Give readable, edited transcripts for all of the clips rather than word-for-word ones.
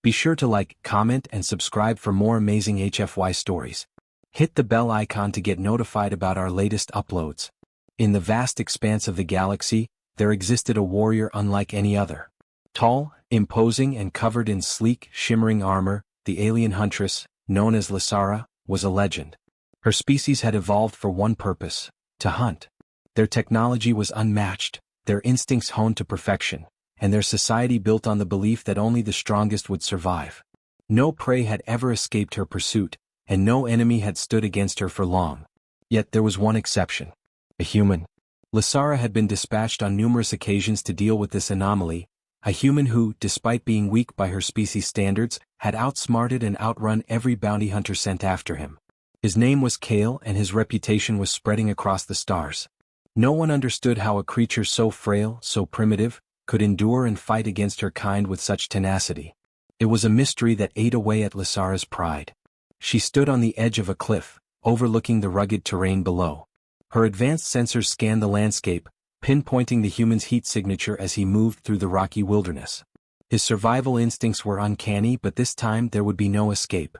Be sure to like, comment, and subscribe for more amazing HFY stories. Hit the bell icon to get notified about our latest uploads. In the vast expanse of the galaxy, there existed a warrior unlike any other. Tall, imposing, and covered in sleek, shimmering armor, the alien Huntress, known as Lasara, was a legend. Her species had evolved for one purpose: to hunt. Their technology was unmatched, their instincts honed to perfection, and their society built on the belief that only the strongest would survive. No prey had ever escaped her pursuit, and no enemy had stood against her for long. Yet there was one exception: a human. Lasara had been dispatched on numerous occasions to deal with this anomaly, a human who, despite being weak by her species standards, had outsmarted and outrun every bounty hunter sent after him. His name was Kale, and his reputation was spreading across the stars. No one understood how a creature so frail, so primitive, could endure and fight against her kind with such tenacity. It was a mystery that ate away at Lasara's pride. She stood on the edge of a cliff, overlooking the rugged terrain below. Her advanced sensors scanned the landscape, pinpointing the human's heat signature as he moved through the rocky wilderness. His survival instincts were uncanny, but this time there would be no escape.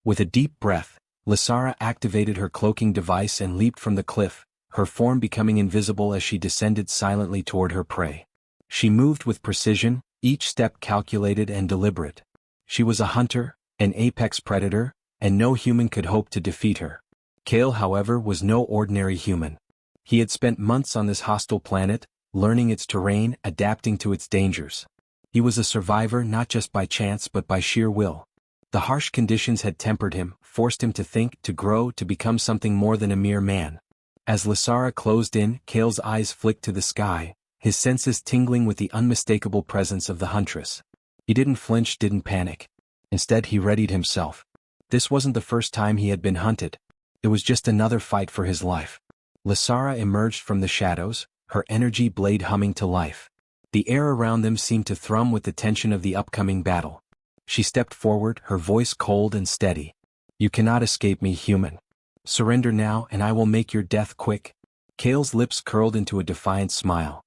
With a deep breath, Lasara activated her cloaking device and leaped from the cliff, her form becoming invisible as she descended silently toward her prey. She moved with precision, each step calculated and deliberate. She was a hunter, an apex predator, and no human could hope to defeat her. Kale, however, was no ordinary human. He had spent months on this hostile planet, learning its terrain, adapting to its dangers. He was a survivor not just by chance but by sheer will. The harsh conditions had tempered him, forced him to think, to grow, to become something more than a mere man. As Lasara closed in, Kale's eyes flicked to the sky, his senses tingling with the unmistakable presence of the Huntress. He didn't flinch, didn't panic. Instead, he readied himself. This wasn't the first time he had been hunted. It was just another fight for his life. Lasara emerged from the shadows, her energy blade humming to life. The air around them seemed to thrum with the tension of the upcoming battle. She stepped forward, her voice cold and steady. "You cannot escape me, human. Surrender now, and I will make your death quick." Kale's lips curled into a defiant smile.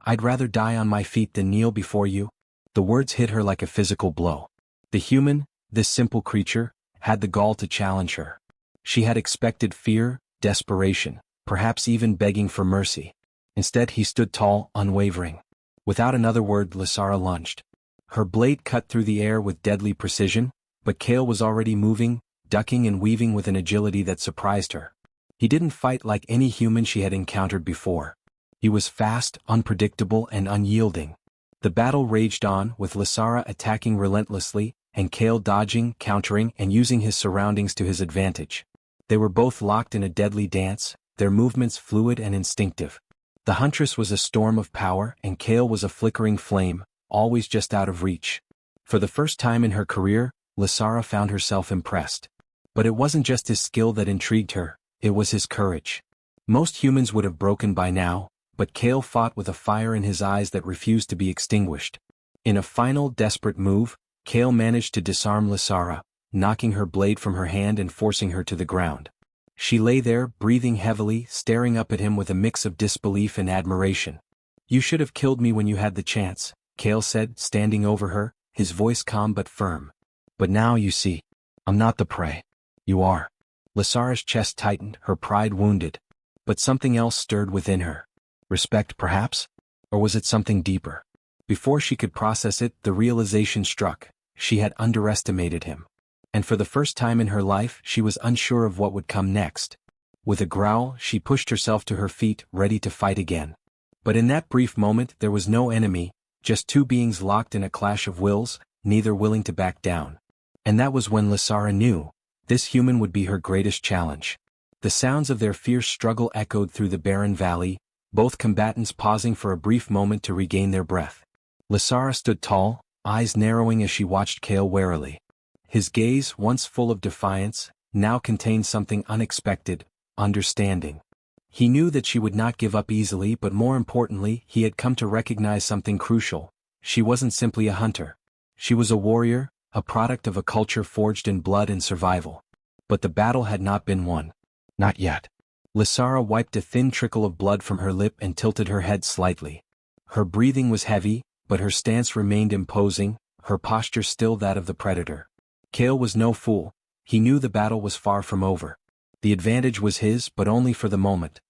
"I'd rather die on my feet than kneel before you." The words hit her like a physical blow. The human, this simple creature, had the gall to challenge her. She had expected fear, desperation, perhaps even begging for mercy. Instead, he stood tall, unwavering. Without another word, Lasara lunged. Her blade cut through the air with deadly precision, but Kale was already moving, ducking and weaving with an agility that surprised her. He didn't fight like any human she had encountered before. He was fast, unpredictable, and unyielding. The battle raged on, with Lasara attacking relentlessly, and Kale dodging, countering, and using his surroundings to his advantage. They were both locked in a deadly dance, their movements fluid and instinctive. The Huntress was a storm of power, and Kale was a flickering flame, always just out of reach. For the first time in her career, Lasara found herself impressed. But it wasn't just his skill that intrigued her, it was his courage. Most humans would have broken by now, but Kale fought with a fire in his eyes that refused to be extinguished. In a final, desperate move, Kale managed to disarm Lasara, knocking her blade from her hand and forcing her to the ground. She lay there, breathing heavily, staring up at him with a mix of disbelief and admiration. "You should have killed me when you had the chance," Kale said, standing over her, his voice calm but firm. "But now you see, I'm not the prey. You are." Lasara's chest tightened, her pride wounded. But something else stirred within her. Respect, perhaps? Or was it something deeper? Before she could process it, the realization struck: she had underestimated him. And for the first time in her life, she was unsure of what would come next. With a growl, she pushed herself to her feet, ready to fight again. But in that brief moment, there was no enemy, just two beings locked in a clash of wills, neither willing to back down. And that was when Lasara knew this human would be her greatest challenge. The sounds of their fierce struggle echoed through the barren valley, both combatants pausing for a brief moment to regain their breath. Lasara stood tall, eyes narrowing as she watched Kale warily. His gaze, once full of defiance, now contained something unexpected: understanding. He knew that she would not give up easily, but more importantly, he had come to recognize something crucial. She wasn't simply a hunter. She was a warrior, a product of a culture forged in blood and survival. But the battle had not been won. Not yet. Lasara wiped a thin trickle of blood from her lip and tilted her head slightly. Her breathing was heavy, but her stance remained imposing, her posture still that of the predator. Kale was no fool. He knew the battle was far from over. The advantage was his, but only for the moment.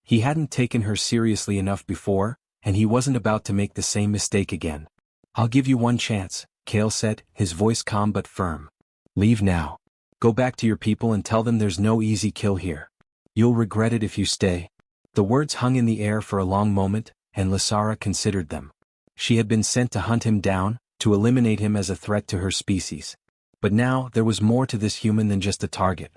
He hadn't taken her seriously enough before, and he wasn't about to make the same mistake again. "I'll give you one chance," Kale said, his voice calm but firm. "Leave now. Go back to your people and tell them there's no easy kill here. You'll regret it if you stay." The words hung in the air for a long moment, and Lysara considered them. She had been sent to hunt him down, to eliminate him as a threat to her species. But now there was more to this human than just a target.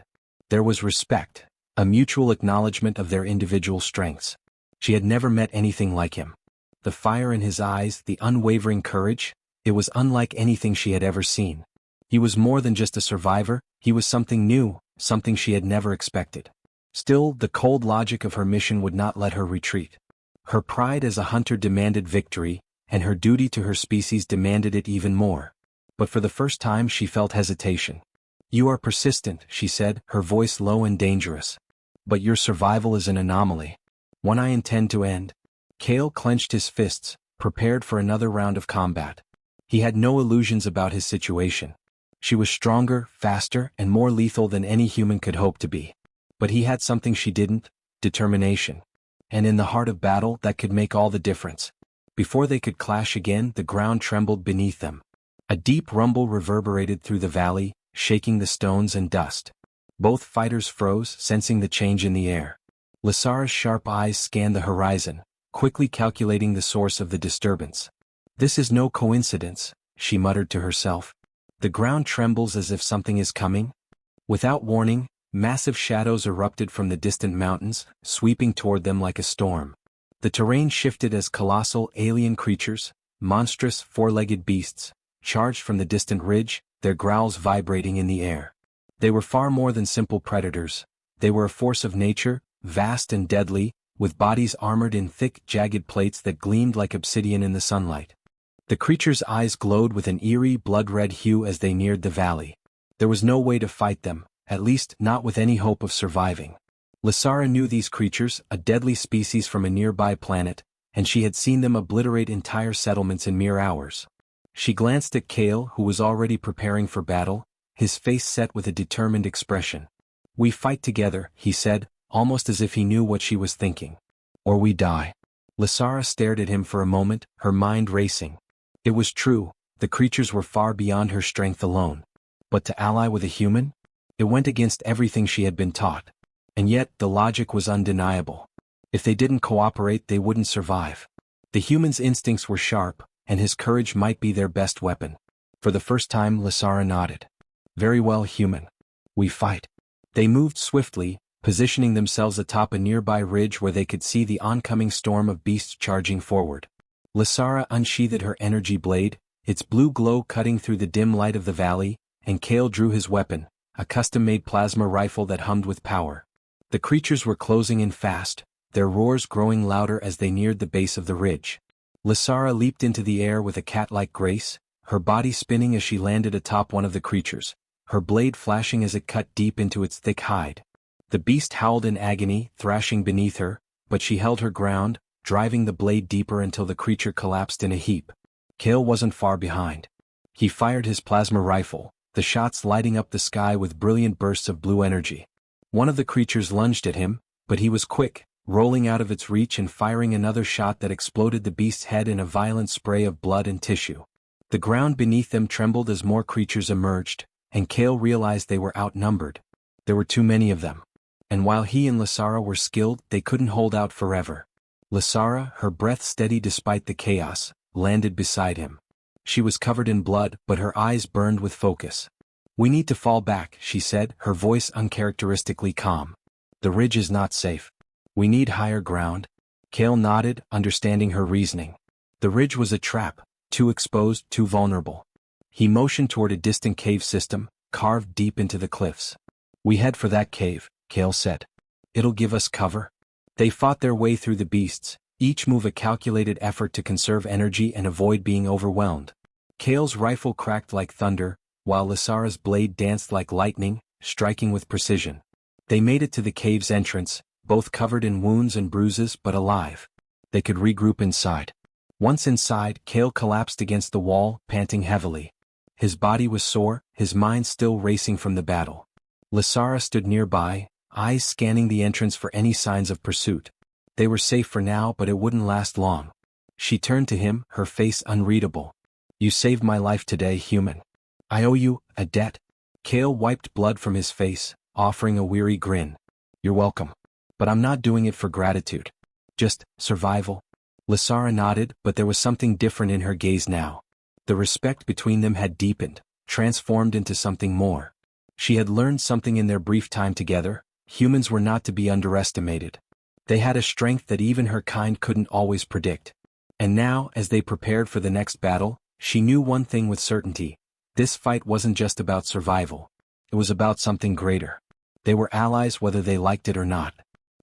There was respect, a mutual acknowledgement of their individual strengths. She had never met anything like him. The fire in his eyes, the unwavering courage, it was unlike anything she had ever seen. He was more than just a survivor, he was something new, something she had never expected. Still, the cold logic of her mission would not let her retreat. Her pride as a hunter demanded victory, and her duty to her species demanded it even more. But for the first time she felt hesitation. "You are persistent," she said, her voice low and dangerous. "But your survival is an anomaly. One I intend to end." Kale clenched his fists, prepared for another round of combat. He had no illusions about his situation. She was stronger, faster, and more lethal than any human could hope to be. But he had something she didn't: determination. And in the heart of battle, that could make all the difference. Before they could clash again, the ground trembled beneath them. A deep rumble reverberated through the valley, shaking the stones and dust. Both fighters froze, sensing the change in the air. Lysara's sharp eyes scanned the horizon, quickly calculating the source of the disturbance. "This is no coincidence," she muttered to herself. "The ground trembles as if something is coming." Without warning, massive shadows erupted from the distant mountains, sweeping toward them like a storm. The terrain shifted as colossal alien creatures, monstrous four-legged beasts, charged from the distant ridge, their growls vibrating in the air. They were far more than simple predators. They were a force of nature, vast and deadly, with bodies armored in thick, jagged plates that gleamed like obsidian in the sunlight. The creatures' eyes glowed with an eerie, blood-red hue as they neared the valley. There was no way to fight them, at least not with any hope of surviving. Lysara knew these creatures, a deadly species from a nearby planet, and she had seen them obliterate entire settlements in mere hours. She glanced at Kale, who was already preparing for battle, his face set with a determined expression. "We fight together," he said, almost as if he knew what she was thinking. "Or we die." Lysara stared at him for a moment, her mind racing. It was true, the creatures were far beyond her strength alone. But to ally with a human? It went against everything she had been taught. And yet, the logic was undeniable. If they didn't cooperate, they wouldn't survive. The human's instincts were sharp, and his courage might be their best weapon. For the first time, Lysara nodded. "Very well, human. We fight." They moved swiftly, positioning themselves atop a nearby ridge where they could see the oncoming storm of beasts charging forward. Lysara unsheathed her energy blade, its blue glow cutting through the dim light of the valley, and Kale drew his weapon, a custom-made plasma rifle that hummed with power. The creatures were closing in fast, their roars growing louder as they neared the base of the ridge. Lysara leaped into the air with a cat-like grace, her body spinning as she landed atop one of the creatures, her blade flashing as it cut deep into its thick hide. The beast howled in agony, thrashing beneath her, but she held her ground, driving the blade deeper until the creature collapsed in a heap. Kale wasn't far behind. He fired his plasma rifle, the shots lighting up the sky with brilliant bursts of blue energy. One of the creatures lunged at him, but he was quick, rolling out of its reach and firing another shot that exploded the beast's head in a violent spray of blood and tissue. The ground beneath them trembled as more creatures emerged, and Kale realized they were outnumbered. There were too many of them. And while he and Lysara were skilled, they couldn't hold out forever. Lysara, her breath steady despite the chaos, landed beside him. She was covered in blood, but her eyes burned with focus. "We need to fall back," she said, her voice uncharacteristically calm. "The ridge is not safe. We need higher ground." Kale nodded, understanding her reasoning. The ridge was a trap, too exposed, too vulnerable. He motioned toward a distant cave system, carved deep into the cliffs. "We head for that cave," Kale said. "It'll give us cover." They fought their way through the beasts, each move a calculated effort to conserve energy and avoid being overwhelmed. Kale's rifle cracked like thunder, while Lysara's blade danced like lightning, striking with precision. They made it to the cave's entrance, both covered in wounds and bruises but alive. They could regroup inside. Once inside, Kale collapsed against the wall, panting heavily. His body was sore, his mind still racing from the battle. Lysara stood nearby, eyes scanning the entrance for any signs of pursuit. They were safe for now, but it wouldn't last long. She turned to him, her face unreadable. "You saved my life today, human. I owe you a debt." Kale wiped blood from his face, offering a weary grin. "You're welcome. But I'm not doing it for gratitude. Just survival." Lysara nodded, but there was something different in her gaze now. The respect between them had deepened, transformed into something more. She had learned something in their brief time together: humans were not to be underestimated. They had a strength that even her kind couldn't always predict. And now, as they prepared for the next battle, she knew one thing with certainty: this fight wasn't just about survival. It was about something greater. They were allies whether they liked it or not.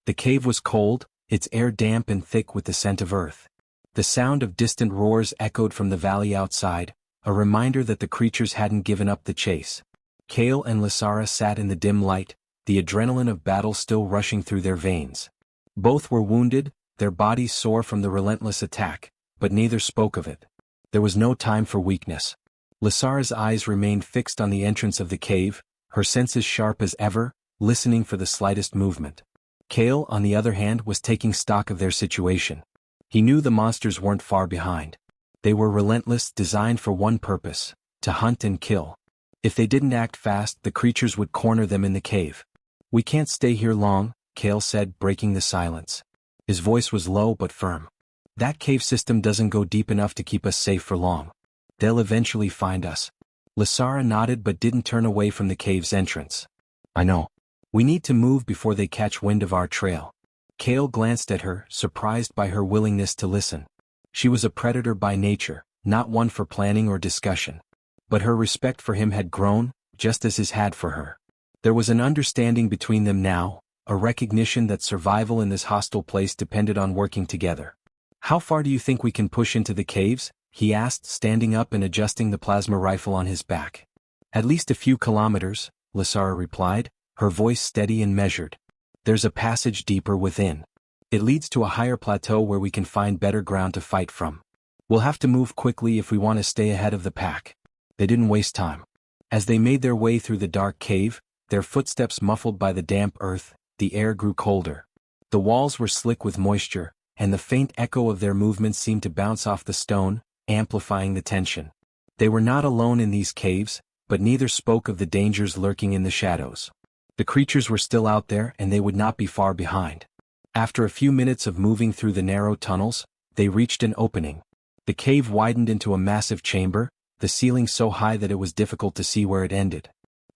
The cave was cold, its air damp and thick with the scent of earth. The sound of distant roars echoed from the valley outside, a reminder that the creatures hadn't given up the chase. Kale and Lysara sat in the dim light, the adrenaline of battle still rushing through their veins. Both were wounded, their bodies sore from the relentless attack, but neither spoke of it. There was no time for weakness. Lysara's eyes remained fixed on the entrance of the cave, her senses sharp as ever, listening for the slightest movement. Kale, on the other hand, was taking stock of their situation. He knew the monsters weren't far behind. They were relentless, designed for one purpose: to hunt and kill. If they didn't act fast, the creatures would corner them in the cave. "We can't stay here long," Kale said, breaking the silence. His voice was low but firm. "That cave system doesn't go deep enough to keep us safe for long. They'll eventually find us." Lysara nodded but didn't turn away from the cave's entrance. "I know. We need to move before they catch wind of our trail." Kale glanced at her, surprised by her willingness to listen. She was a predator by nature, not one for planning or discussion. But her respect for him had grown, just as his had for her. There was an understanding between them now, a recognition that survival in this hostile place depended on working together. "How far do you think we can push into the caves?" he asked, standing up and adjusting the plasma rifle on his back. "At least a few kilometers," Lysara replied, her voice steady and measured. "There's a passage deeper within. It leads to a higher plateau where we can find better ground to fight from. We'll have to move quickly if we want to stay ahead of the pack." They didn't waste time. As they made their way through the dark cave, their footsteps muffled by the damp earth, the air grew colder. The walls were slick with moisture, and the faint echo of their movements seemed to bounce off the stone, amplifying the tension. They were not alone in these caves, but neither spoke of the dangers lurking in the shadows. The creatures were still out there, and they would not be far behind. After a few minutes of moving through the narrow tunnels, they reached an opening. The cave widened into a massive chamber, the ceiling so high that it was difficult to see where it ended.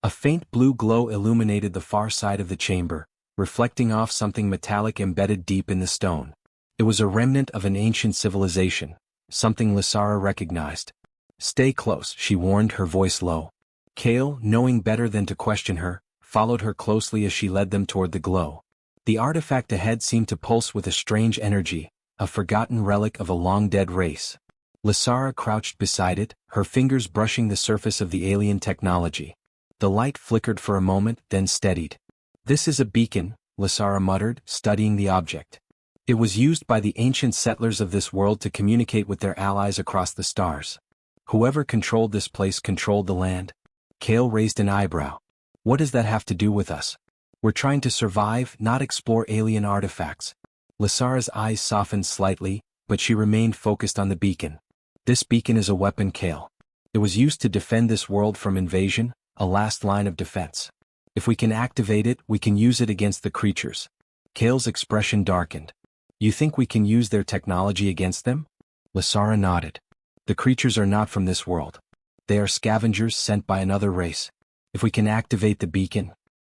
A faint blue glow illuminated the far side of the chamber, reflecting off something metallic embedded deep in the stone. It was a remnant of an ancient civilization, something Lysara recognized. "Stay close," she warned, her voice low. Kale, knowing better than to question her, followed her closely as she led them toward the glow. The artifact ahead seemed to pulse with a strange energy, a forgotten relic of a long-dead race. Lysara crouched beside it, her fingers brushing the surface of the alien technology. The light flickered for a moment, then steadied. "This is a beacon," Lysara muttered, studying the object. "It was used by the ancient settlers of this world to communicate with their allies across the stars. Whoever controlled this place controlled the land." Kale raised an eyebrow. "What does that have to do with us? We're trying to survive, not explore alien artifacts." Lysara's eyes softened slightly, but she remained focused on the beacon. "This beacon is a weapon, Kale. It was used to defend this world from invasion, a last line of defense. If we can activate it, we can use it against the creatures." Kale's expression darkened. "You think we can use their technology against them?" Lysara nodded. "The creatures are not from this world. They are scavengers sent by another race. If we can activate the beacon,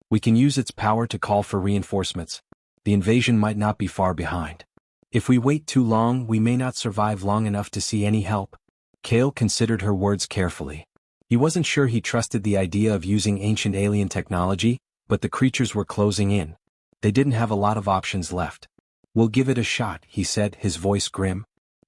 we can use its power to call for reinforcements. The invasion might not be far behind. If we wait too long, we may not survive long enough to see any help." Kale considered her words carefully. He wasn't sure he trusted the idea of using ancient alien technology, but the creatures were closing in. They didn't have a lot of options left. "We'll give it a shot," he said, his voice grim.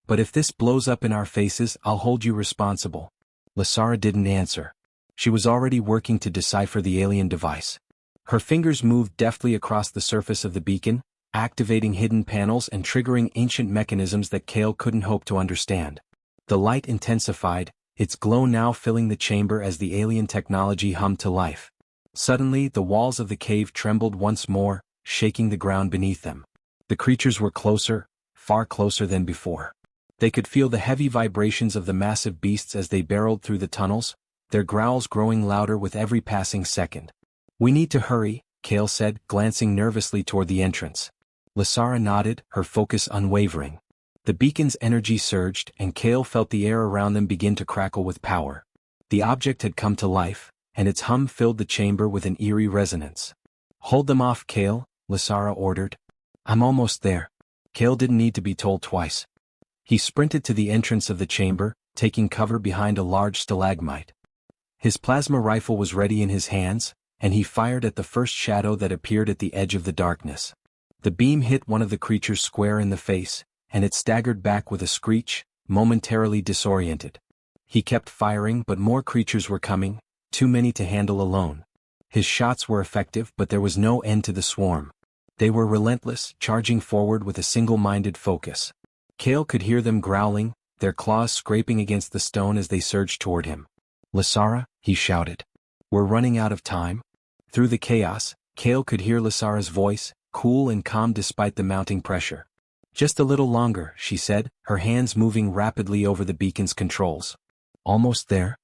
"But if this blows up in our faces, I'll hold you responsible." Lysara didn't answer. She was already working to decipher the alien device. Her fingers moved deftly across the surface of the beacon, activating hidden panels and triggering ancient mechanisms that Kale couldn't hope to understand. The light intensified, its glow now filling the chamber as the alien technology hummed to life. Suddenly, the walls of the cave trembled once more, shaking the ground beneath them. The creatures were closer, far closer than before. They could feel the heavy vibrations of the massive beasts as they barreled through the tunnels, their growls growing louder with every passing second. "We need to hurry," Kale said, glancing nervously toward the entrance. Lysara nodded, her focus unwavering. The beacon's energy surged, and Kale felt the air around them begin to crackle with power. The object had come to life, and its hum filled the chamber with an eerie resonance. "Hold them off, Kale," Lysara ordered. "I'm almost there." Kale didn't need to be told twice. He sprinted to the entrance of the chamber, taking cover behind a large stalagmite. His plasma rifle was ready in his hands, and he fired at the first shadow that appeared at the edge of the darkness. The beam hit one of the creatures square in the face, and it staggered back with a screech, momentarily disoriented. He kept firing, but more creatures were coming, too many to handle alone. His shots were effective, but there was no end to the swarm. They were relentless, charging forward with a single-minded focus. Kale could hear them growling, their claws scraping against the stone as they surged toward him. "Lysara," he shouted. "We're running out of time." Through the chaos, Kale could hear Lysara's voice, cool and calm despite the mounting pressure. "Just a little longer," she said, her hands moving rapidly over the beacon's controls. "Almost there."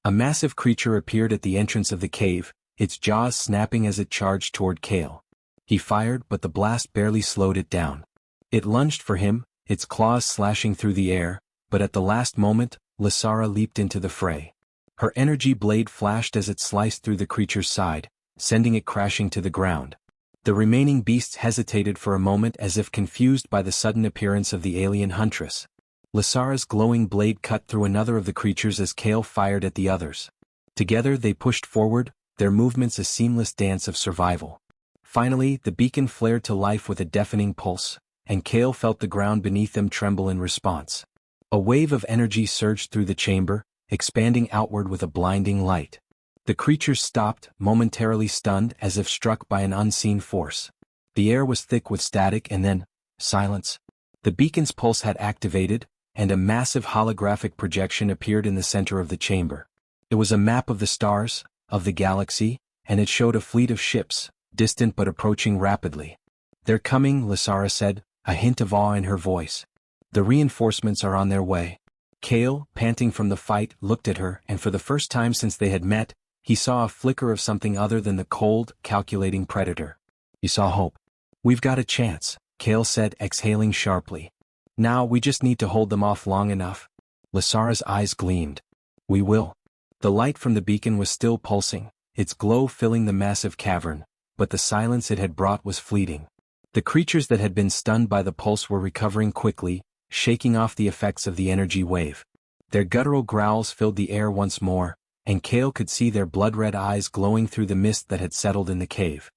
A massive creature appeared at the entrance of the cave, its jaws snapping as it charged toward Kale. He fired, but the blast barely slowed it down. It lunged for him, its claws slashing through the air, but at the last moment, Lysara leaped into the fray. Her energy blade flashed as it sliced through the creature's side, sending it crashing to the ground. The remaining beasts hesitated for a moment as if confused by the sudden appearance of the alien Huntress. Lysara's glowing blade cut through another of the creatures as Kale fired at the others. Together they pushed forward, their movements a seamless dance of survival. Finally, the beacon flared to life with a deafening pulse, and Kale felt the ground beneath them tremble in response. A wave of energy surged through the chamber, expanding outward with a blinding light. The creatures stopped, momentarily stunned as if struck by an unseen force. The air was thick with static and then, silence. The beacon's pulse had activated, and a massive holographic projection appeared in the center of the chamber. It was a map of the stars, of the galaxy, and it showed a fleet of ships, distant but approaching rapidly. "They're coming," Lysara said, a hint of awe in her voice. "The reinforcements are on their way." Kale, panting from the fight, looked at her, and for the first time since they had met, he saw a flicker of something other than the cold, calculating predator. He saw hope. "We've got a chance," Kale said, exhaling sharply. "Now we just need to hold them off long enough." Lysara's eyes gleamed. "We will." The light from the beacon was still pulsing, its glow filling the massive cavern, but the silence it had brought was fleeting. The creatures that had been stunned by the pulse were recovering quickly, shaking off the effects of the energy wave. Their guttural growls filled the air once more, and Kale could see their blood-red eyes glowing through the mist that had settled in the cave.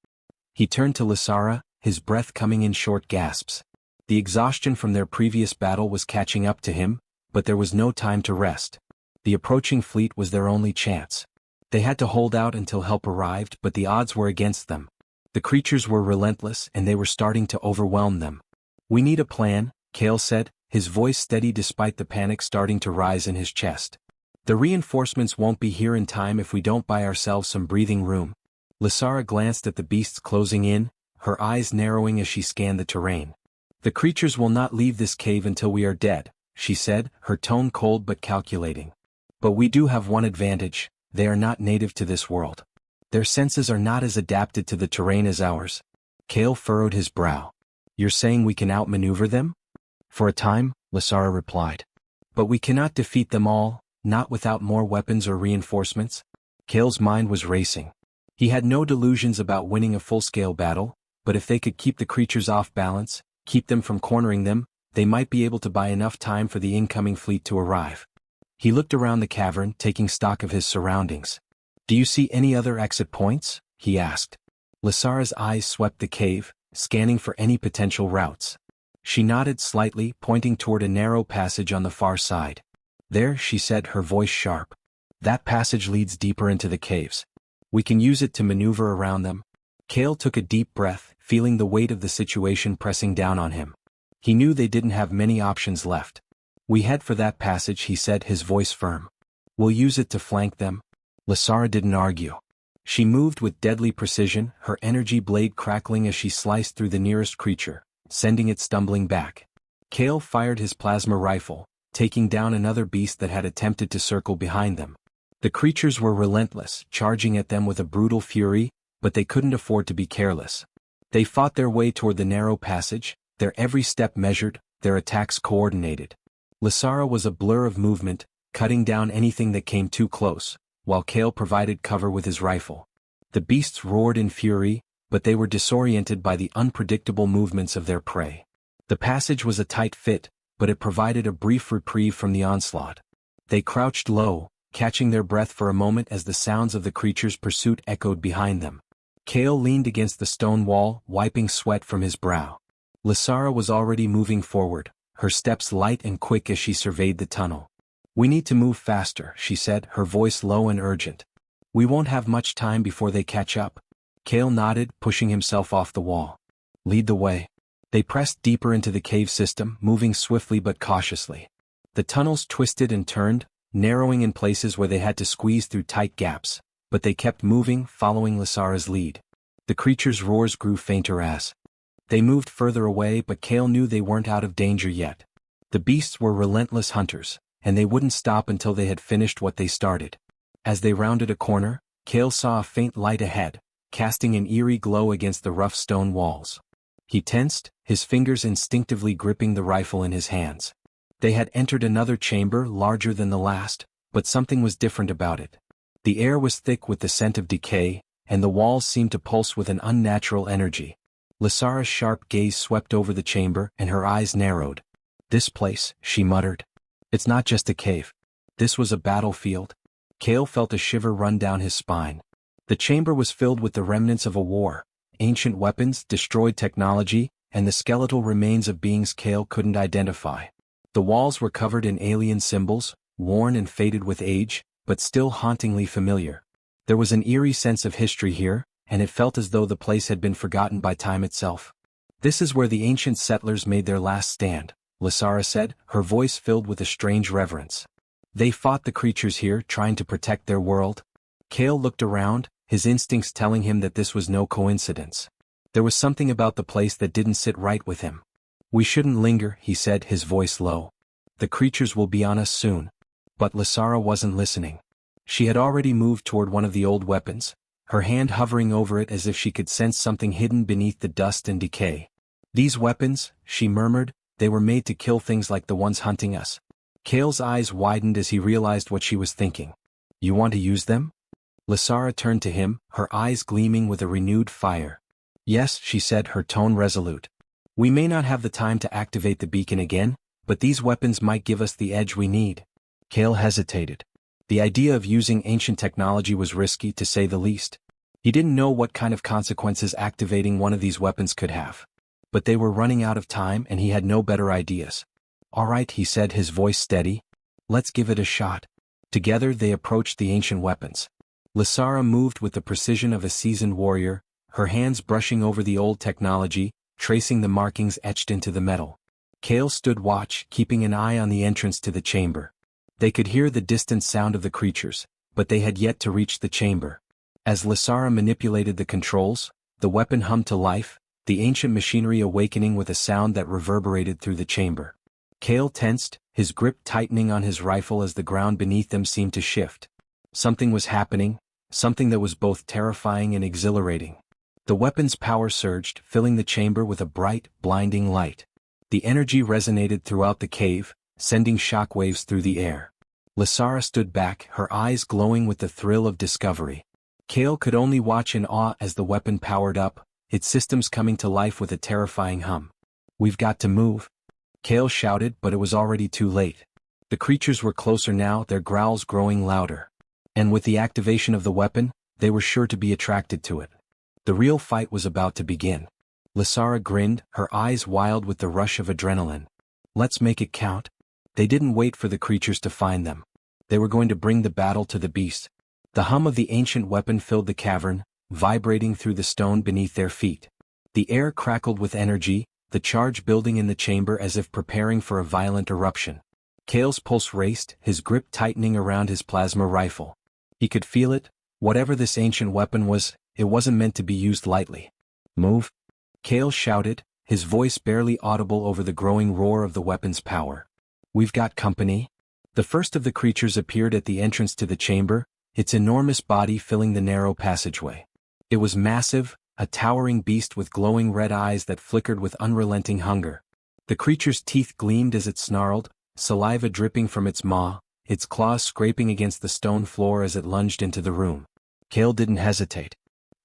He turned to Lysara, his breath coming in short gasps. The exhaustion from their previous battle was catching up to him, but there was no time to rest. The approaching fleet was their only chance. They had to hold out until help arrived, but the odds were against them. The creatures were relentless and they were starting to overwhelm them. "We need a plan," Kale said, his voice steady despite the panic starting to rise in his chest. "The reinforcements won't be here in time if we don't buy ourselves some breathing room." Lysara glanced at the beasts closing in, her eyes narrowing as she scanned the terrain. "The creatures will not leave this cave until we are dead," she said, her tone cold but calculating. "But we do have one advantage: they are not native to this world. Their senses are not as adapted to the terrain as ours." Kale furrowed his brow. "You're saying we can outmaneuver them?" "For a time," Lysara replied. "But we cannot defeat them all, not without more weapons or reinforcements." Kale's mind was racing. He had no delusions about winning a full-scale battle, but if they could keep the creatures off balance, keep them from cornering them, they might be able to buy enough time for the incoming fleet to arrive. He looked around the cavern, taking stock of his surroundings. "Do you see any other exit points?" he asked. Lysara's eyes swept the cave, scanning for any potential routes. She nodded slightly, pointing toward a narrow passage on the far side. "There," she said, her voice sharp. "That passage leads deeper into the caves. We can use it to maneuver around them." Kale took a deep breath, feeling the weight of the situation pressing down on him. He knew they didn't have many options left. "We head for that passage," he said, his voice firm. "We'll use it to flank them." Lasara didn't argue. She moved with deadly precision, her energy blade crackling as she sliced through the nearest creature, sending it stumbling back. Kale fired his plasma rifle, taking down another beast that had attempted to circle behind them. The creatures were relentless, charging at them with a brutal fury, but they couldn't afford to be careless. They fought their way toward the narrow passage, their every step measured, their attacks coordinated. Lasara was a blur of movement, cutting down anything that came too close, while Kale provided cover with his rifle. The beasts roared in fury, but they were disoriented by the unpredictable movements of their prey. The passage was a tight fit, but it provided a brief reprieve from the onslaught. They crouched low, catching their breath for a moment as the sounds of the creature's pursuit echoed behind them. Kale leaned against the stone wall, wiping sweat from his brow. Lasara was already moving forward, her steps light and quick as she surveyed the tunnel. "We need to move faster," she said, her voice low and urgent. "We won't have much time before they catch up." Kale nodded, pushing himself off the wall. "Lead the way." They pressed deeper into the cave system, moving swiftly but cautiously. The tunnels twisted and turned, narrowing in places where they had to squeeze through tight gaps, but they kept moving, following Lasara's lead. The creature's roars grew fainter as they moved further away, but Kale knew they weren't out of danger yet. The beasts were relentless hunters, and they wouldn't stop until they had finished what they started. As they rounded a corner, Kale saw a faint light ahead, casting an eerie glow against the rough stone walls. He tensed, his fingers instinctively gripping the rifle in his hands. They had entered another chamber larger than the last, but something was different about it. The air was thick with the scent of decay, and the walls seemed to pulse with an unnatural energy. Lasara's sharp gaze swept over the chamber, and her eyes narrowed. "This place," she muttered. "It's not just a cave. This was a battlefield." Kale felt a shiver run down his spine. The chamber was filled with the remnants of a war, ancient weapons, destroyed technology, and the skeletal remains of beings Kale couldn't identify. The walls were covered in alien symbols, worn and faded with age, but still hauntingly familiar. There was an eerie sense of history here, and it felt as though the place had been forgotten by time itself. "This is where the ancient settlers made their last stand," Lasara said, her voice filled with a strange reverence. "They fought the creatures here, trying to protect their world." Kale looked around, his instincts telling him that this was no coincidence. There was something about the place that didn't sit right with him. "We shouldn't linger," he said, his voice low. "The creatures will be on us soon." But Lasara wasn't listening. She had already moved toward one of the old weapons, her hand hovering over it as if she could sense something hidden beneath the dust and decay. "These weapons," she murmured, "they were made to kill things like the ones hunting us." Kale's eyes widened as he realized what she was thinking. "You want to use them?" Lasara turned to him, her eyes gleaming with a renewed fire. "Yes," she said, her tone resolute. "We may not have the time to activate the beacon again, but these weapons might give us the edge we need." Kale hesitated. The idea of using ancient technology was risky, to say the least. He didn't know what kind of consequences activating one of these weapons could have. But they were running out of time and he had no better ideas. "All right," he said, his voice steady. "Let's give it a shot." Together they approached the ancient weapons. Lasara moved with the precision of a seasoned warrior, her hands brushing over the old technology, tracing the markings etched into the metal. Kale stood watch, keeping an eye on the entrance to the chamber. They could hear the distant sound of the creatures, but they had yet to reach the chamber. As Lasara manipulated the controls, the weapon hummed to life, the ancient machinery awakening with a sound that reverberated through the chamber. Kale tensed, his grip tightening on his rifle as the ground beneath them seemed to shift. Something was happening, something that was both terrifying and exhilarating. The weapon's power surged, filling the chamber with a bright, blinding light. The energy resonated throughout the cave, sending shockwaves through the air. Lasara stood back, her eyes glowing with the thrill of discovery. Kale could only watch in awe as the weapon powered up, its systems coming to life with a terrifying hum. "We've got to move," Kale shouted, but it was already too late. The creatures were closer now, their growls growing louder. And with the activation of the weapon, they were sure to be attracted to it. The real fight was about to begin. Lasara grinned, her eyes wild with the rush of adrenaline. "Let's make it count." They didn't wait for the creatures to find them. They were going to bring the battle to the beast. The hum of the ancient weapon filled the cavern, vibrating through the stone beneath their feet. The air crackled with energy, the charge building in the chamber as if preparing for a violent eruption. Kale's pulse raced, his grip tightening around his plasma rifle. He could feel it. Whatever this ancient weapon was, it wasn't meant to be used lightly. Move! Kale shouted, his voice barely audible over the growing roar of the weapon's power. We've got company. The first of the creatures appeared at the entrance to the chamber, its enormous body filling the narrow passageway. It was massive, a towering beast with glowing red eyes that flickered with unrelenting hunger. The creature's teeth gleamed as it snarled, saliva dripping from its maw, its claws scraping against the stone floor as it lunged into the room. Kale didn't hesitate.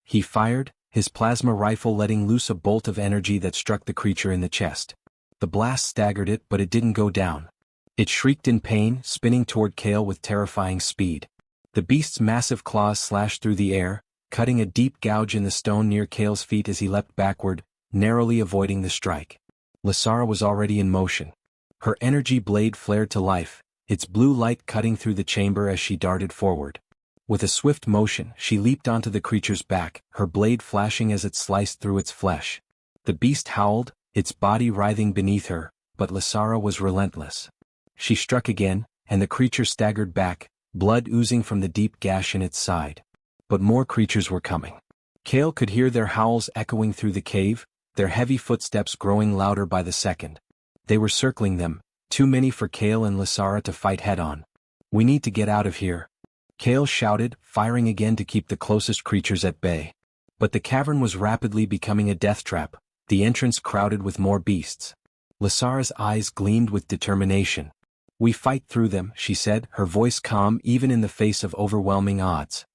He fired, his plasma rifle letting loose a bolt of energy that struck the creature in the chest. The blast staggered it, but it didn't go down. It shrieked in pain, spinning toward Kale with terrifying speed. The beast's massive claws slashed through the air, cutting a deep gouge in the stone near Kale's feet as he leapt backward, narrowly avoiding the strike. Lysara was already in motion. Her energy blade flared to life, its blue light cutting through the chamber as she darted forward. With a swift motion, she leaped onto the creature's back, her blade flashing as it sliced through its flesh. The beast howled, its body writhing beneath her, but Lysara was relentless. She struck again, and the creature staggered back, blood oozing from the deep gash in its side. But more creatures were coming. Kale could hear their howls echoing through the cave, their heavy footsteps growing louder by the second. They were circling them, too many for Kale and Lysara to fight head-on. We need to get out of here. Kale shouted, firing again to keep the closest creatures at bay. But the cavern was rapidly becoming a death trap, the entrance crowded with more beasts. Lysara's eyes gleamed with determination. We fight through them, she said, her voice calm even in the face of overwhelming odds.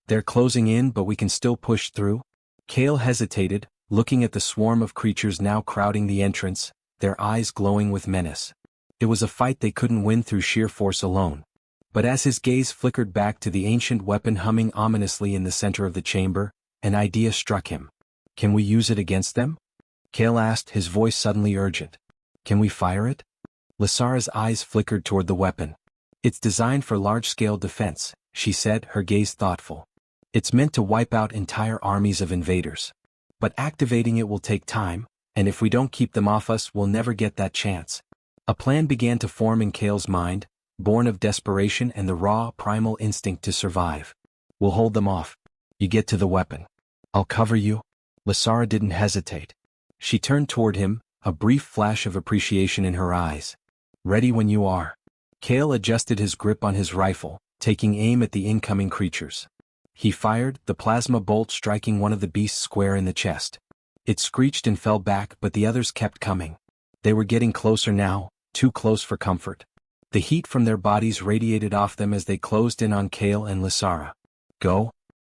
They're closing in, but we can still push through. Kale hesitated, looking at the swarm of creatures now crowding the entrance, their eyes glowing with menace. It was a fight they couldn't win through sheer force alone. But as his gaze flickered back to the ancient weapon humming ominously in the center of the chamber, an idea struck him. Can we use it against them? Kale asked, his voice suddenly urgent. Can we fire it? Lysara's eyes flickered toward the weapon. It's designed for large-scale defense, she said, her gaze thoughtful. It's meant to wipe out entire armies of invaders. But activating it will take time, and if we don't keep them off us, we'll never get that chance. A plan began to form in Kale's mind, born of desperation and the raw, primal instinct to survive. We'll hold them off. You get to the weapon. I'll cover you. Lysara didn't hesitate. She turned toward him, a brief flash of appreciation in her eyes. Ready when you are. Kale adjusted his grip on his rifle, taking aim at the incoming creatures. He fired, the plasma bolt striking one of the beasts square in the chest. It screeched and fell back, but the others kept coming. They were getting closer now, too close for comfort. The heat from their bodies radiated off them as they closed in on Kale and Lysara. Go!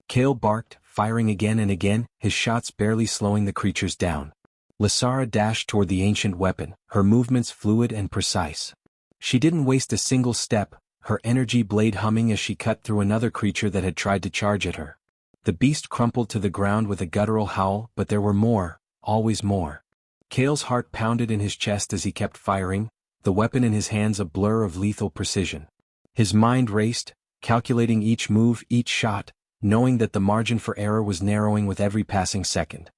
Kale barked, firing again and again, his shots barely slowing the creatures down. Lysara dashed toward the ancient weapon, her movements fluid and precise. She didn't waste a single step, her energy blade humming as she cut through another creature that had tried to charge at her. The beast crumpled to the ground with a guttural howl, but there were more, always more. Kale's heart pounded in his chest as he kept firing, the weapon in his hands a blur of lethal precision. His mind raced, calculating each move, each shot, knowing that the margin for error was narrowing with every passing second.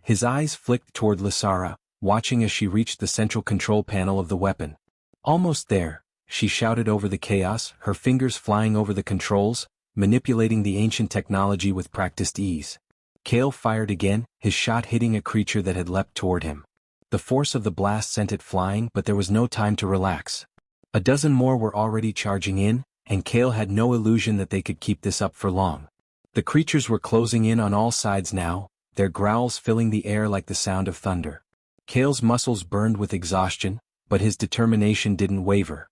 His eyes flicked toward Lysara, watching as she reached the central control panel of the weapon. Almost there, she shouted over the chaos, her fingers flying over the controls, manipulating the ancient technology with practiced ease. Kale fired again, his shot hitting a creature that had leapt toward him. The force of the blast sent it flying, but there was no time to relax. A dozen more were already charging in, and Kale had no illusion that they could keep this up for long. The creatures were closing in on all sides now, their growls filling the air like the sound of thunder. Kale's muscles burned with exhaustion, but his determination didn't waver.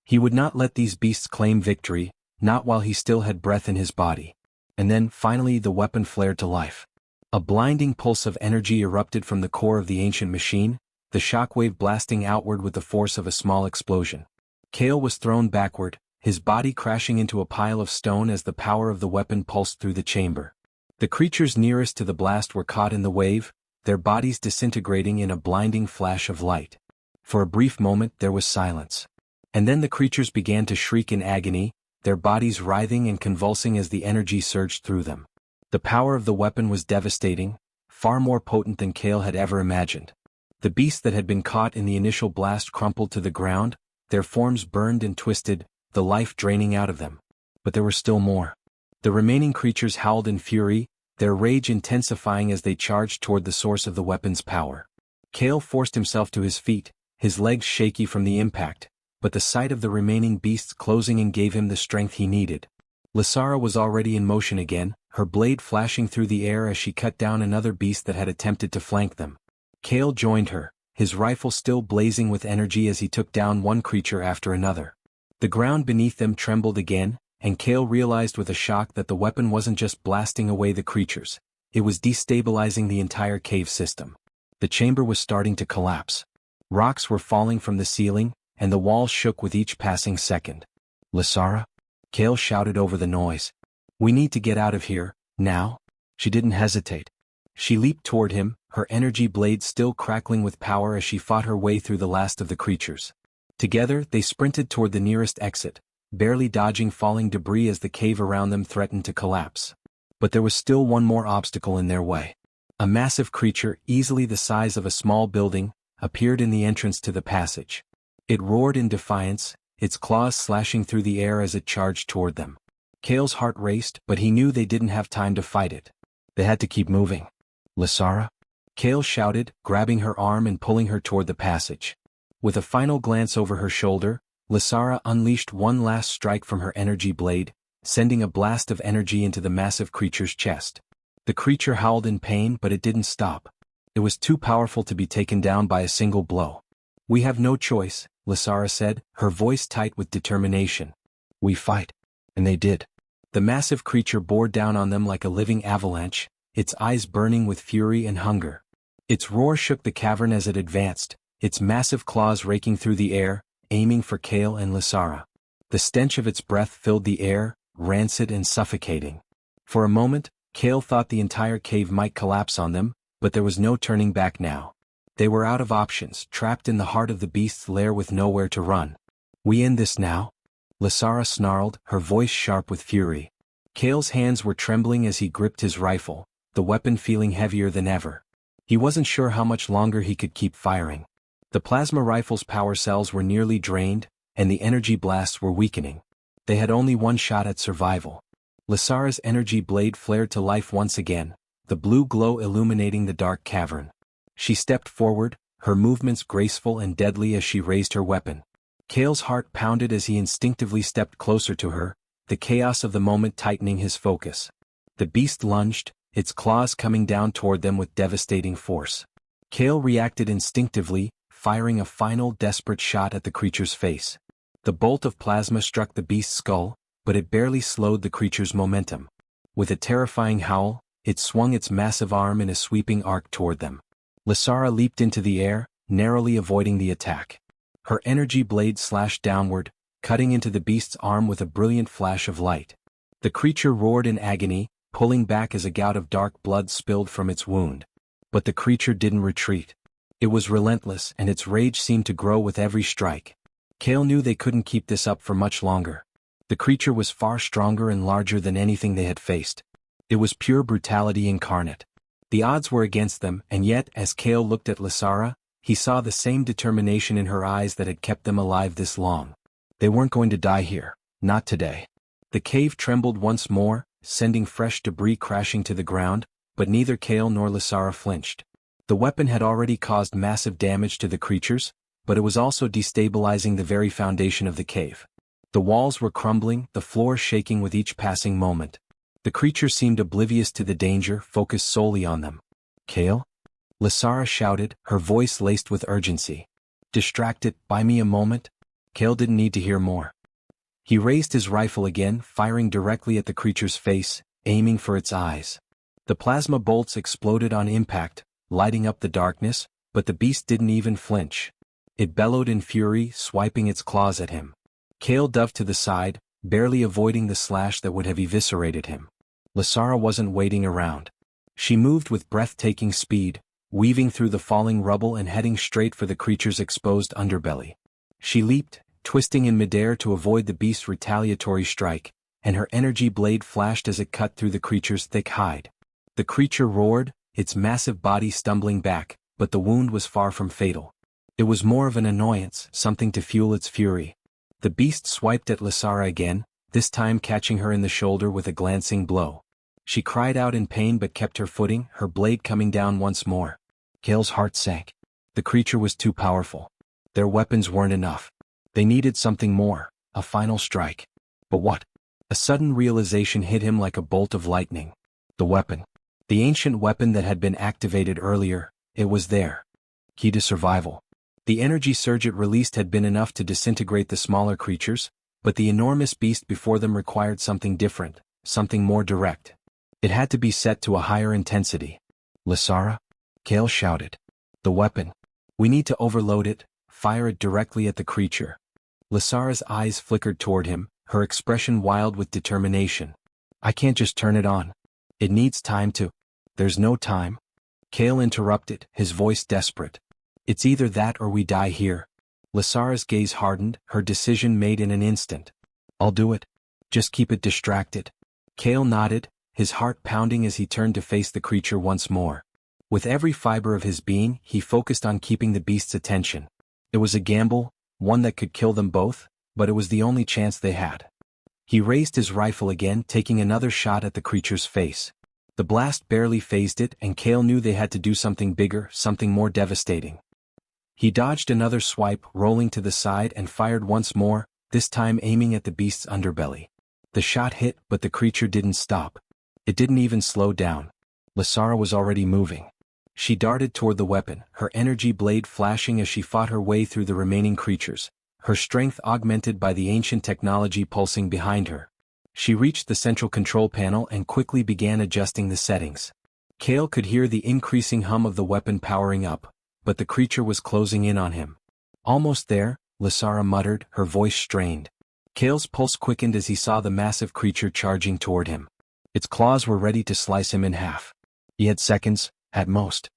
He would not let these beasts claim victory, not while he still had breath in his body. And then, finally, the weapon flared to life. A blinding pulse of energy erupted from the core of the ancient machine, the shockwave blasting outward with the force of a small explosion. Kale was thrown backward, his body crashing into a pile of stone as the power of the weapon pulsed through the chamber. The creatures nearest to the blast were caught in the wave, their bodies disintegrating in a blinding flash of light. For a brief moment there was silence. And then the creatures began to shriek in agony, their bodies writhing and convulsing as the energy surged through them. The power of the weapon was devastating, far more potent than Kale had ever imagined. The beasts that had been caught in the initial blast crumpled to the ground, their forms burned and twisted, the life draining out of them. But there were still more. The remaining creatures howled in fury, their rage intensifying as they charged toward the source of the weapon's power. Kale forced himself to his feet, his legs shaky from the impact, but the sight of the remaining beasts closing in gave him the strength he needed. Lysara was already in motion again, her blade flashing through the air as she cut down another beast that had attempted to flank them. Kale joined her, his rifle still blazing with energy as he took down one creature after another. The ground beneath them trembled again, and Kale realized with a shock that the weapon wasn't just blasting away the creatures, it was destabilizing the entire cave system. The chamber was starting to collapse. Rocks were falling from the ceiling, and the walls shook with each passing second. "Lysara?" Kale shouted over the noise. "We need to get out of here, now." She didn't hesitate. She leaped toward him, her energy blade still crackling with power as she fought her way through the last of the creatures. Together, they sprinted toward the nearest exit, barely dodging falling debris as the cave around them threatened to collapse. But there was still one more obstacle in their way. A massive creature, easily the size of a small building, appeared in the entrance to the passage. It roared in defiance, its claws slashing through the air as it charged toward them. Kale's heart raced, but he knew they didn't have time to fight it. They had to keep moving. "Lysara?" Kale shouted, grabbing her arm and pulling her toward the passage. With a final glance over her shoulder, Lysara unleashed one last strike from her energy blade, sending a blast of energy into the massive creature's chest. The creature howled in pain, but it didn't stop. It was too powerful to be taken down by a single blow. "We have no choice," Lysara said, her voice tight with determination. "We fight." And they did. The massive creature bore down on them like a living avalanche, its eyes burning with fury and hunger. Its roar shook the cavern as it advanced, its massive claws raking through the air, aiming for Kale and Lysara. The stench of its breath filled the air, rancid and suffocating. For a moment, Kale thought the entire cave might collapse on them, but there was no turning back now. They were out of options, trapped in the heart of the beast's lair with nowhere to run. "We end this now?" Lysara snarled, her voice sharp with fury. Kale's hands were trembling as he gripped his rifle, the weapon feeling heavier than ever. He wasn't sure how much longer he could keep firing. The plasma rifle's power cells were nearly drained, and the energy blasts were weakening. They had only one shot at survival. Lysara's energy blade flared to life once again, the blue glow illuminating the dark cavern. She stepped forward, her movements graceful and deadly as she raised her weapon. Kale's heart pounded as he instinctively stepped closer to her, the chaos of the moment tightening his focus. The beast lunged, its claws coming down toward them with devastating force. Kale reacted instinctively, firing a final desperate shot at the creature's face. The bolt of plasma struck the beast's skull, but it barely slowed the creature's momentum. With a terrifying howl, it swung its massive arm in a sweeping arc toward them. Lysara leaped into the air, narrowly avoiding the attack. Her energy blade slashed downward, cutting into the beast's arm with a brilliant flash of light. The creature roared in agony, pulling back as a gout of dark blood spilled from its wound. But the creature didn't retreat. It was relentless, and its rage seemed to grow with every strike. Kale knew they couldn't keep this up for much longer. The creature was far stronger and larger than anything they had faced. It was pure brutality incarnate. The odds were against them, and yet, as Kale looked at Lysara, he saw the same determination in her eyes that had kept them alive this long. They weren't going to die here, not today. The cave trembled once more, sending fresh debris crashing to the ground, but neither Kale nor Lysara flinched. The weapon had already caused massive damage to the creatures, but it was also destabilizing the very foundation of the cave. The walls were crumbling, the floor shaking with each passing moment. The creature seemed oblivious to the danger, focused solely on them. "Kale?" Lysara shouted, her voice laced with urgency. "Distracted, buy me a moment?" Kale didn't need to hear more. He raised his rifle again, firing directly at the creature's face, aiming for its eyes. The plasma bolts exploded on impact, lighting up the darkness, but the beast didn't even flinch. It bellowed in fury, swiping its claws at him. Kale dove to the side, barely avoiding the slash that would have eviscerated him. Lysara wasn't waiting around. She moved with breathtaking speed, weaving through the falling rubble and heading straight for the creature's exposed underbelly. She leaped, twisting in midair to avoid the beast's retaliatory strike, and her energy blade flashed as it cut through the creature's thick hide. The creature roared, its massive body stumbling back, but the wound was far from fatal. It was more of an annoyance, something to fuel its fury. The beast swiped at Lysara again, this time catching her in the shoulder with a glancing blow. She cried out in pain but kept her footing, her blade coming down once more. Kale's heart sank. The creature was too powerful. Their weapons weren't enough. They needed something more, a final strike. But what? A sudden realization hit him like a bolt of lightning. The weapon. The ancient weapon that had been activated earlier, it was there. Key to survival. The energy surge it released had been enough to disintegrate the smaller creatures, but the enormous beast before them required something different, something more direct. It had to be set to a higher intensity. Lysara? Kale shouted. The weapon. We need to overload it, fire it directly at the creature. Lysara's eyes flickered toward him, her expression wild with determination. I can't just turn it on. It needs time to. There's no time. Kale interrupted, his voice desperate. It's either that or we die here. Lysara's gaze hardened, her decision made in an instant. I'll do it. Just keep it distracted. Kale nodded, his heart pounding as he turned to face the creature once more. With every fiber of his being, he focused on keeping the beast's attention. It was a gamble, one that could kill them both, but it was the only chance they had. He raised his rifle again, taking another shot at the creature's face. The blast barely phased it, and Kale knew they had to do something bigger, something more devastating. He dodged another swipe, rolling to the side, and fired once more, this time aiming at the beast's underbelly. The shot hit, but the creature didn't stop. It didn't even slow down. Lysara was already moving. She darted toward the weapon, her energy blade flashing as she fought her way through the remaining creatures, her strength augmented by the ancient technology pulsing behind her. She reached the central control panel and quickly began adjusting the settings. Kale could hear the increasing hum of the weapon powering up, but the creature was closing in on him. Almost there, Lysara muttered, her voice strained. Kale's pulse quickened as he saw the massive creature charging toward him. Its claws were ready to slice him in half. He had seconds, at most.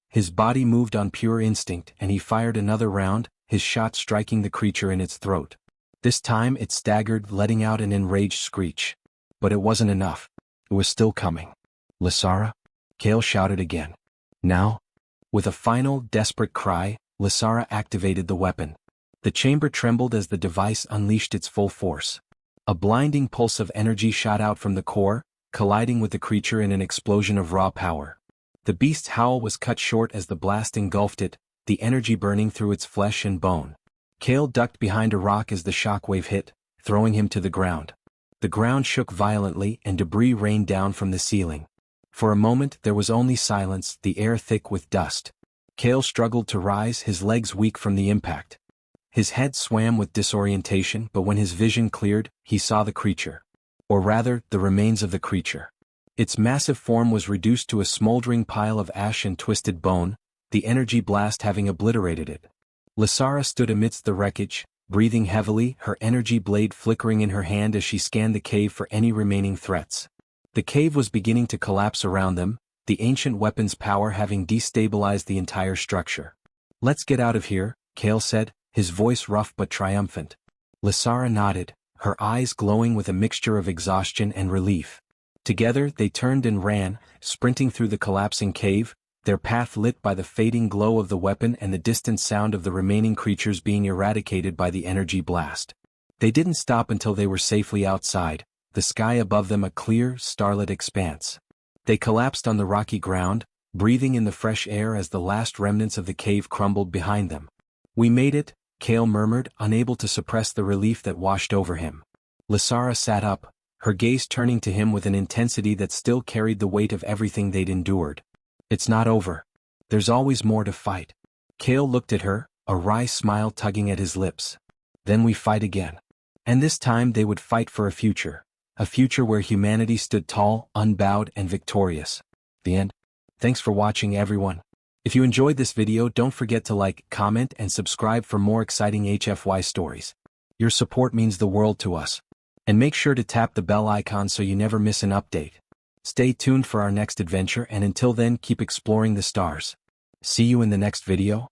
His body moved on pure instinct, and he fired another round, his shot striking the creature in its throat. This time it staggered, letting out an enraged screech. But it wasn't enough. It was still coming. Lysara? Kale shouted again. Now? With a final, desperate cry, Lysara activated the weapon. The chamber trembled as the device unleashed its full force. A blinding pulse of energy shot out from the core, colliding with the creature in an explosion of raw power. The beast's howl was cut short as the blast engulfed it, the energy burning through its flesh and bone. Kale ducked behind a rock as the shockwave hit, throwing him to the ground. The ground shook violently and debris rained down from the ceiling. For a moment there was only silence, the air thick with dust. Kale struggled to rise, his legs weak from the impact. His head swam with disorientation, but when his vision cleared, he saw the creature. Or rather, the remains of the creature. Its massive form was reduced to a smoldering pile of ash and twisted bone, the energy blast having obliterated it. Lysara stood amidst the wreckage, breathing heavily, her energy blade flickering in her hand as she scanned the cave for any remaining threats. The cave was beginning to collapse around them, the ancient weapon's power having destabilized the entire structure. Let's get out of here, Kale said, his voice rough but triumphant. Lysara nodded, her eyes glowing with a mixture of exhaustion and relief. Together they turned and ran, sprinting through the collapsing cave, their path lit by the fading glow of the weapon and the distant sound of the remaining creatures being eradicated by the energy blast. They didn't stop until they were safely outside, the sky above them a clear, starlit expanse. They collapsed on the rocky ground, breathing in the fresh air as the last remnants of the cave crumbled behind them. We made it, Kale murmured, unable to suppress the relief that washed over him. Lysara sat up, her gaze turning to him with an intensity that still carried the weight of everything they'd endured. It's not over. There's always more to fight. Kale looked at her, a wry smile tugging at his lips. Then we fight again. And this time they would fight for a future where humanity stood tall, unbowed, and victorious. The end. Thanks for watching, everyone. If you enjoyed this video, don't forget to like, comment, and subscribe for more exciting HFY stories. Your support means the world to us. And make sure to tap the bell icon so you never miss an update. Stay tuned for our next adventure, and until then, keep exploring the stars. See you in the next video.